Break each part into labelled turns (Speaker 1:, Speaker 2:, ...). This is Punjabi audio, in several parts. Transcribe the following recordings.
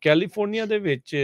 Speaker 1: ਕੈਲੀਫੋਰਨੀਆ ਦੇ ਵਿੱਚ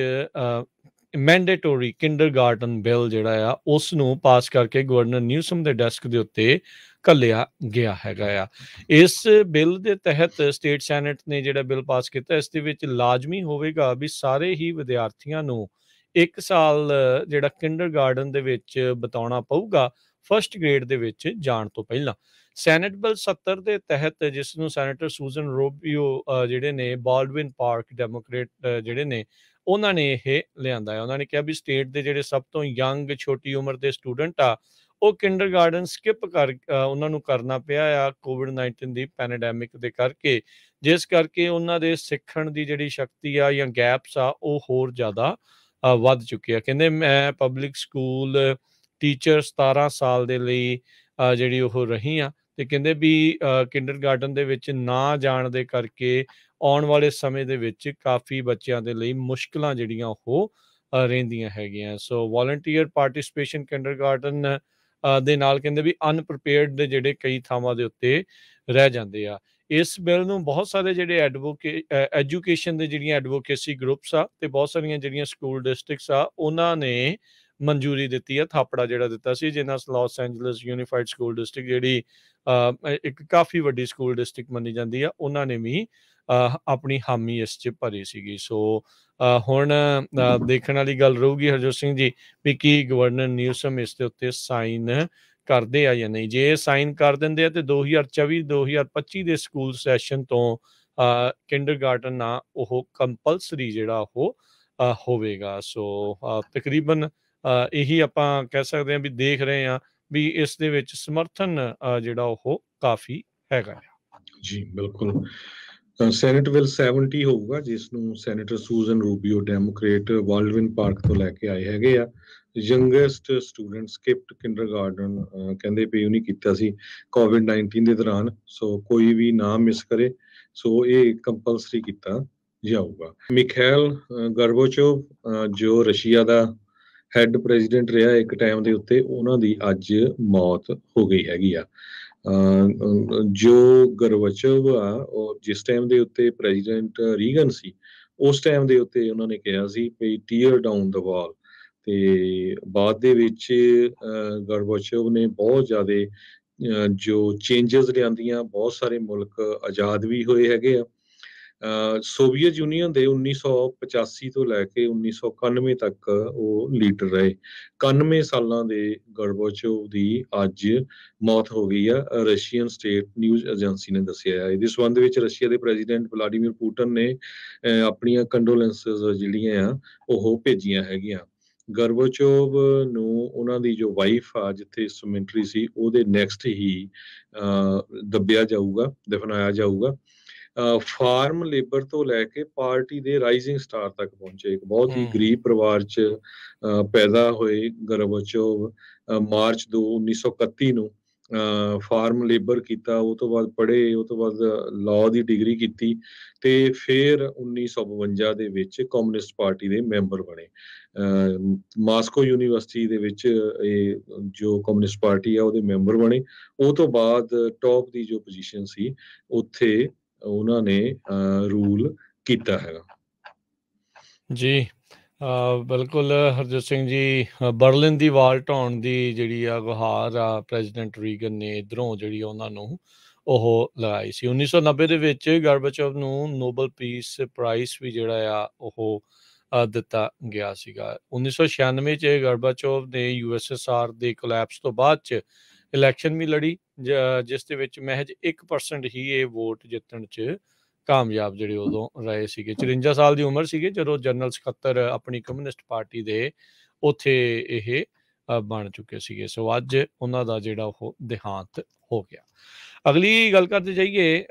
Speaker 1: ਮੈਂਡੇਟੋਰੀ ਕਿੰਡਰਗਾਰਟਨ ਬਿੱਲ ਜਿਹੜਾ ਆ ਉਸ ਨੂੰ ਪਾਸ ਕਰਕੇ ਗਵਰਨਰ ਨਿਊਸਮ ਦੇ ਡੈਸਕ ਦੇ ਉੱਤੇ ਘੱਲਿਆ ਗਿਆ ਹੈਗਾ ਆ। ਇਸ ਬਿੱਲ ਦੇ ਤਹਿਤ ਸਟੇਟ ਸੈਨੇਟ ਨੇ ਜਿਹੜਾ ਬਿੱਲ ਪਾਸ ਕੀਤਾ, ਇਸ ਦੇ ਵਿੱਚ ਲਾਜ਼ਮੀ ਹੋਵੇਗਾ ਵੀ ਸਾਰੇ ਹੀ ਵਿਦਿਆਰਥੀਆਂ ਨੂੰ 1 ਸਾਲ ਜਿਹੜਾ ਕਿੰਡਰਗਾਰਟਨ ਦੇ ਵਿੱਚ ਬਿਤਾਉਣਾ ਪਊਗਾ ਫਸਟ ਗ੍ਰੇਡ ਦੇ ਵਿੱਚ ਜਾਣ ਤੋਂ ਪਹਿਲਾਂ। ਸੈਨੇਟ ਬਿੱਲ 70 ਦੇ ਤਹਿਤ, ਜਿਸ ਨੂੰ ਸੈਨੇਟਰ ਸੂਜ਼ਨ ਰੂਬੀਓ ਜਿਹੜੇ ਨੇ ਬਾਲਡਵਿਨ ਪਾਰਕ ਡੈਮੋਕ੍ਰੇਟ ਜਿਹੜੇ ਨੇ ਉਹਨਾਂ ਨੇ ਇਹ ਲਿਆਂਦਾ ਹੈ। ਉਹਨਾਂ ਨੇ ਕਿਹਾ ਵੀ ਸਟੇਟ ਦੇ ਜਿਹੜੇ ਸਭ ਤੋਂ ਯੰਗ ਛੋਟੀ ਉਮਰ ਦੇ ਸਟੂਡੈਂਟ ਆ ਉਹ ਕਿੰਡਰਗਾਰਟਨ ਸਕਿਪ ਉਹਨਾਂ ਨੂੰ ਕਰਨਾ ਪਿਆ ਆ ਕੋਵਿਡ-19 ਦੀ ਪੈਂਡੈਮਿਕ ਦੇ ਕਰਕੇ, ਜਿਸ ਕਰਕੇ ਉਹਨਾਂ ਦੇ ਸਿੱਖਣ ਦੀ ਜਿਹੜੀ ਸ਼ਕਤੀ ਆ ਜਾਂ ਗੈਪਸ ਆ ਉਹ ਹੋਰ ਜ਼ਿਆਦਾ ਵੱਧ ਚੁੱਕੇ ਆ। ਕਹਿੰਦੇ ਮੈਂ ਪਬਲਿਕ ਸਕੂਲ ਟੀਚਰ 17 ਸਾਲ ਦੇ ਲਈ ਜਿਹੜੀ ਉਹ ਰਹੀ ਆ, ਤੇ ਕਹਿੰਦੇ ਵੀ ਕਿੰਡਰਗਾਰਟਨ ਦੇ ਵਿੱਚ ਨਾ ਜਾਣ ਦੇ ਕਰਕੇ ਆਉਣ ਵਾਲੇ ਸਮੇਂ ਦੇ ਵਿੱਚ ਕਾਫੀ ਬੱਚਿਆਂ ਦੇ ਲਈ ਮੁਸ਼ਕਲਾਂ ਜਿਹੜੀਆਂ ਉਹ ਰਹਿੰਦੀਆਂ ਹੈਗੀਆਂ। ਸੋ ਵਾਲੰਟੀਅਰ ਪਾਰਟਿਸਪੇਸ਼ਨ ਕਿੰਡਰਗਾਰਟਨ ਦੇ ਨਾਲ ਕਹਿੰਦੇ ਵੀ ਅਨਪ੍ਰੀਪੇਅਰਡ ਦੇ ਜਿਹੜੇ ਕਈ ਥਾਵਾਂ ਦੇ ਉੱਤੇ ਰਹਿ ਜਾਂਦੇ ਆ। ਇਸ ਬਿੱਲ ਨੂੰ ਬਹੁਤ ਸਾਰੇ ਜਿਹੜੇ ਐਜੂਕੇਸ਼ਨ ਦੇ ਜਿਹੜੀਆਂ ਐਡਵੋਕੇਸੀ ਗਰੁੱਪਸ ਆ ਤੇ ਬਹੁਤ ਸਾਰੀਆਂ ਜਿਹੜੀਆਂ ਸਕੂਲ ਡਿਸਟ੍ਰਿਕਟਸ ਆ ਉਹਨਾਂ ਨੇ ਮਨਜ਼ੂਰੀ ਦਿੱਤੀ ਆ, ਥਾਪੜਾ ਜਿਹੜਾ ਦਿੱਤਾ ਸੀ, ਜਿਨ੍ਹਾਂ Los Angeles Unified School District ਜਿਹੜੀ ਇੱਕ ਕਾਫੀ ਵੱਡੀ ਸਕੂਲ ਡਿਸਟ੍ਰਿਕਟ ਮੰਨੀ ਜਾਂਦੀ ਆ, ਉਹਨਾਂ ਨੇ ਵੀ ਆਪਣੀ ਹਾਮੀ ਇਸ 'ਚ ਭਰੀ ਸੀਗੀ। ਸੋ ਹੁਣ ਦੇਖਣ ਵਾਲੀ ਗੱਲ ਰਹੂਗੀ ਹਰਜੋਤ ਸਿੰਘ ਜੀ ਵੀ ਕੀ ਗਵਰਨਰ ਨਿਊਸਮ ਇਸ ਦੇ ਉੱਤੇ ਸਾਈਨ ਕਰਦੇ ਆ ਜਾਂ ਨਹੀਂ। ਜੇ ਸਾਈਨ ਕਰ ਦਿੰਦੇ ਆ ਤੇ 2024-2025 ਦੇ ਸਕੂਲ ਸੈਸ਼ਨ ਤੋਂ ਕਿੰਡਰਗਾਰਟਨ ਆ ਉਹ ਕੰਪਲਸਰੀ ਜਿਹੜਾ ਉਹ ਹੋਵੇਗਾ। ਸੋ ਤਕਰੀਬਨ ਇਹੀ ਆਪਾਂ ਕਹਿ ਸਕਦੇ ਹਾਂ ਵੀ ਦੇਖ ਰਹੇ ਹਾਂ ਵੀ ਇਸ ਦੇ ਵਿੱਚ ਸਮਰਥਨ ਜਿਹੜਾ ਉਹ ਕਾਫੀ ਹੈਗਾ ਆ।
Speaker 2: ਜੀ ਬਿਲਕੁਲ। ਸੈਨੇਟ ਬਿੱਲ 70 ਹੋਊਗਾ, ਜਿਸ ਨੂੰ senator Susan Rubio Democrat Baldwin park ਤੋਂ ਲੈ ਕੇ ਆਏ ਹੈਗੇ ਆ। ਯੰਗੈਸਟ ਸਟੂਡੈਂਟ ਸਕਿਪਡ ਕਿੰਡਰਗਾਰਟਨ ਕਹਿੰਦੇ ਵੀ ਉਹਨੇ ਕੀਤਾ ਸੀ ਕੋਵਿਡ-19 ਦੇ ਦੌਰਾਨ, ਸੋ ਕੋਈ ਵੀ ਨਾ ਮਿਸ ਕਰੇ, ਸੋ ਇਹ ਕੰਪਲਸਰੀ ਕੀਤਾ ਜਾਊਗਾ। ਮਿਖਾਇਲ ਗੋਰਬਾਚੋਵ ਜੋ ਰਸ਼ੀਆ ਦਾ ਹੈੱਡ ਪ੍ਰੈਜ਼ੀਡੈਂਟ ਰਿਹਾ ਇੱਕ ਟਾਈਮ ਦੇ ਉੱਤੇ, ਉਹਨਾਂ ਦੀ ਅੱਜ ਮੌਤ ਹੋ ਗਈ ਹੈਗੀ ਆ। ਜੋ ਗੋਰਬਾਚੋਵ ਆ ਉਹ ਜਿਸ ਟਾਈਮ ਦੇ ਉੱਤੇ ਪ੍ਰੈਜ਼ੀਡੈਂਟ ਰੀਗਨ ਸੀ, ਉਸ ਟਾਈਮ ਦੇ ਉੱਤੇ ਉਹਨਾਂ ਨੇ ਕਿਹਾ ਸੀ ਵੀ ਟੀਅਰ ਡਾਊਨ ਦ ਵਾਲ, ਤੇ ਬਾਅਦ ਦੇ ਵਿੱਚ ਗੋਰਬਾਚੋਵ ਨੇ ਬਹੁਤ ਜ਼ਿਆਦਾ ਜੋ ਚੇਂਜਸ ਲਿਆਂਦੀਆਂ, ਬਹੁਤ ਸਾਰੇ ਮੁਲਕ ਆਜ਼ਾਦ ਵੀ ਹੋਏ ਹੈਗੇ ਆ। ਸੋਵੀਅਤ ਯੂਨੀਅਨ ਦੇ 1985 ਤੋਂ ਲੈ ਕੇ 1991 ਤੱਕ ਉਹ ਲੀਡਰ ਰਹੇ। 91 ਸਾਲਾਂ ਦੇ ਗੋਰਬਾਚੋਵ ਦੀ ਅੱਜ ਮੌਤ ਹੋ ਗਈ ਆ, ਰਸ਼ੀਅਨ ਸਟੇਟ ਨਿਊਜ਼ ਏਜੰਸੀ ਨੇ ਦੱਸਿਆ ਹੈ। ਇਹਦੇ ਸੰਬੰਧ ਵਿੱਚ ਰਸ਼ੀਆ ਦੇ ਪ੍ਰੈਜ਼ੀਡੈਂਟ ਵਲਾਡੀਮੀਰ ਪੁਟਿਨ ਨੇ ਆਪਣੀਆਂ ਕੰਡੋਲੈਂਸਸ ਜਿਹੜੀਆਂ ਆ ਉਹ ਭੇਜੀਆਂ ਹੈਗੀਆਂ। ਗੋਰਬਾਚੋਵ ਨੂੰ ਉਹਨਾਂ ਦੀ ਜੋ ਵਾਈਫ ਆ ਜਿੱਥੇ ਸਮਿੰਟਰੀ ਸੀ ਉਹਦੇ ਨੈਕਸਟ ਹੀ ਦੱਬਿਆ ਜਾਊਗਾ, ਦਫਨਾਇਆ ਜਾਊਗਾ। ਫਾਰਮ ਲੇਬਰ ਤੋਂ ਲੈ ਕੇ ਪਾਰਟੀ ਦੇ ਰਾਈਜ਼ਿੰਗ ਸਟਾਰ ਤੱਕ ਪਹੁੰਚੇ। ਇੱਕ ਬਹੁਤ ਹੀ ਗਰੀਬ ਪਰਿਵਾਰ 'ਚ ਪੈਦਾ ਹੋਏ ਗੋਰਬਾਚੋਵ। ਮਾਰਚ 2 1931 ਨੂੰ ਫਾਰਮ ਲੇਬਰ ਕੀਤਾ, ਉਹ ਤੋਂ ਬਾਅਦ ਪੜ੍ਹੇ, ਉਹ ਤੋਂ ਬਾਅਦ ਲਾਅ ਦੀ ਡਿਗਰੀ ਕੀਤੀ, ਤੇ ਫਿਰ 1952 ਦੇ ਵਿੱਚ ਕਮਿਊਨਿਸਟ ਪਾਰਟੀ ਦੇ ਮੈਂਬਰ ਬਣੇ। ਮਾਸਕੋ ਯੂਨੀਵਰਸਿਟੀ ਦੇ ਵਿੱਚ ਇਹ ਜੋ ਕਮਿਊਨਿਸਟ ਪਾਰਟੀ ਆ ਉਹਦੇ ਮੈਂਬਰ ਬਣੇ। ਉਹ ਤੋਂ ਬਾਅਦ ਟੌਪ ਦੀ ਜੋ ਪੋਜੀਸ਼ਨ ਸੀ ਉੱਥੇ ਉਹਨਾਂ ਨੇ ਰੂਲ ਕੀਤਾ ਹੈਗਾ।
Speaker 1: ਜੀ ਬਿਲਕੁਲ ਹਰਜੋਤ ਸਿੰਘ ਜੀ, ਬਰਲਿਨ ਦੀ ਵਾਲ ਢਾਉਣ ਦੀ ਜਿਹੜੀ ਆ ਗੁਹਾਰ ਆ ਪ੍ਰੈਜ਼ੀਡੈਂਟ ਰੀਗਨ ਨੇ ਇੱਧਰੋਂ ਜਿਹੜੀ ਉਹਨਾਂ ਨੂੰ ਉਹ ਲਗਾਈ ਸੀ। 1990 ਦੇ ਵਿੱਚ ਗੋਰਬਾਚੋਵ ਨੂੰ ਨੋਬਲ ਪੀਸ ਪ੍ਰਾਈਜ਼ ਵੀ ਜਿਹੜਾ ਆ ਉਹ ਦਿੱਤਾ ਗਿਆ ਸੀਗਾ। 1996 'ਚ ਗੋਰਬਾਚੋਵ ਨੇ USSR ਦੇ ਕੋਲੈਪਸ ਤੋਂ ਬਾਅਦ 'ਚ ਇਲੈਕਸ਼ਨ ਵੀ ਲੜੀ, ਜਿਸ ਦੇ ਵਿੱਚ ਮਹਿਜ 1% ਹੀ ਇਹ ਵੋਟ ਜਿੱਤਣ 'ਚ ਕਾਮਯਾਬ ਜਿਹੜੇ ਉਦੋਂ ਰਹੇ ਸੀਗੇ। 54 ਸਾਲ ਦੀ ਉਮਰ ਸੀਗੇ ਜਦੋਂ ਜਨਰਲ ਸਕੱਤਰ ਆਪਣੀ ਕਮਿਊਨਿਸਟ ਪਾਰਟੀ ਦੇ ਉੱਥੇ ਇਹ ਬਣ ਚੁੱਕੇ ਸੀਗੇ। ਸੋ ਅੱਜ ਉਹਨਾਂ ਦਾ ਜਿਹੜਾ ਉਹ ਦੇਹਾਂਤ ਹੋ ਗਿਆ। ਅਗਲੀ ਗੱਲ ਕਰਦੇ ਜਾਈਏ